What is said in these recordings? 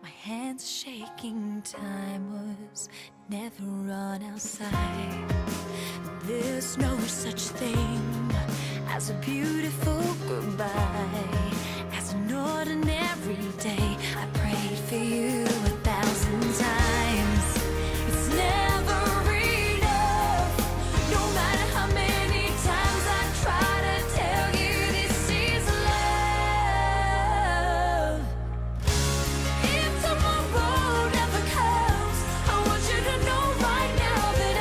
My hands shaking, time was never on our side. There's no such thing as a beautiful goodbye. As an ordinary day, I prayed for you 1,000 times. It's never enough, no matter how many times I try to tell you this is love. If tomorrow never comes, I want you to know right now that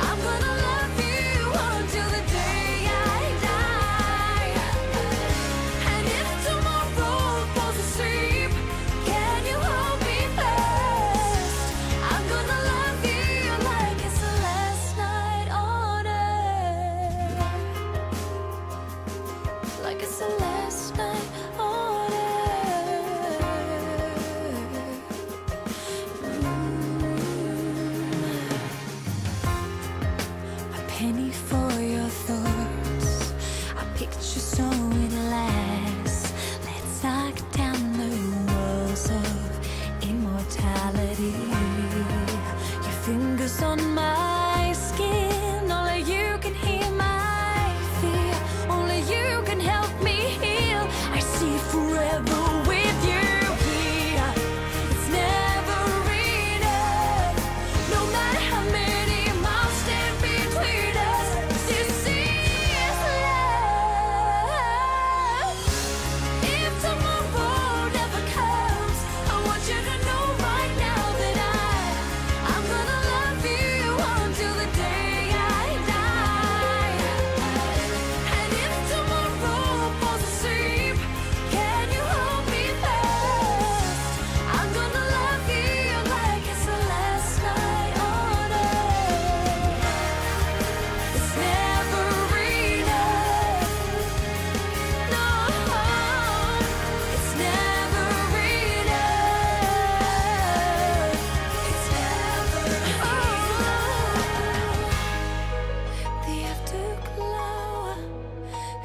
I'm gonna love you until the day I die. And if tomorrow falls asleep, can you hold me fast? I'm gonna love you like it's the last night on earth. Like it's the last night on earth. A penny for your thoughts, a picture so it lasts. Let's knock down the walls of immortality. Your fingers on my skin, only you can hear my fear. Only you can help me heal. I see forever with you here. It's never enough, no matter how many miles stand between us. This is love. If tomorrow never comes, I want you to know right now that I'm gonna love you until the day I die. And if tomorrow falls asleep, can you hold me fast? I'm gonna love you like it's the last night on earth. It's never enough, no, it's never enough. It's never enough. The afterglow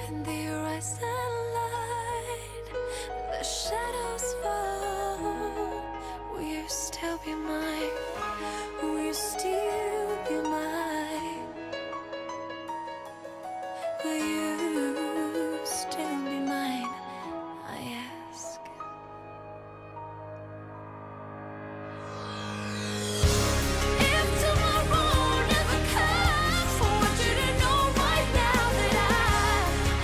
and the horizon light, the shadows fall. Will you still be mine? Will you still be mine? Will you still be mine? I ask. If tomorrow never comes, I want you to know right now that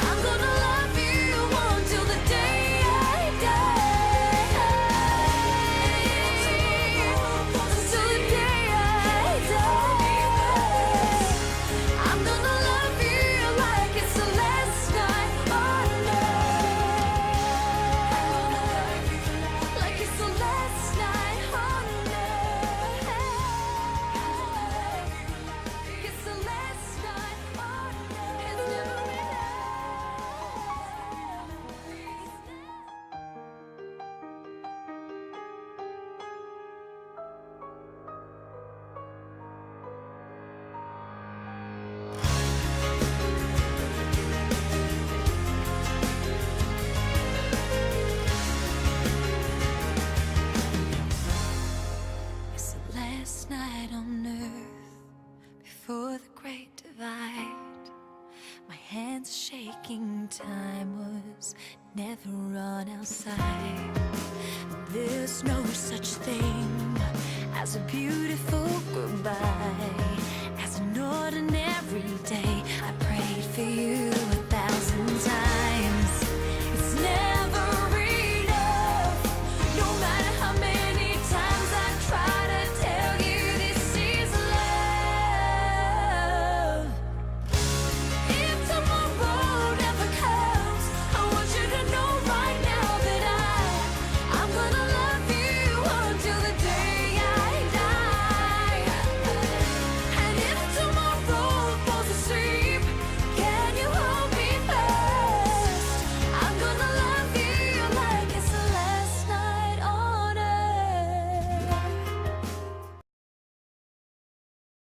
I'm gonna love you until the day I die. Until the day I die, I'm gonna love you like it's the last night on earth. Like it's the last night on earth. It's the last night on earth. It's never It's the last night on earth before the great divide. My hands shaking, time was never on our side. There's no such thing as a beautiful goodbye. As an ordinary day, I prayed for you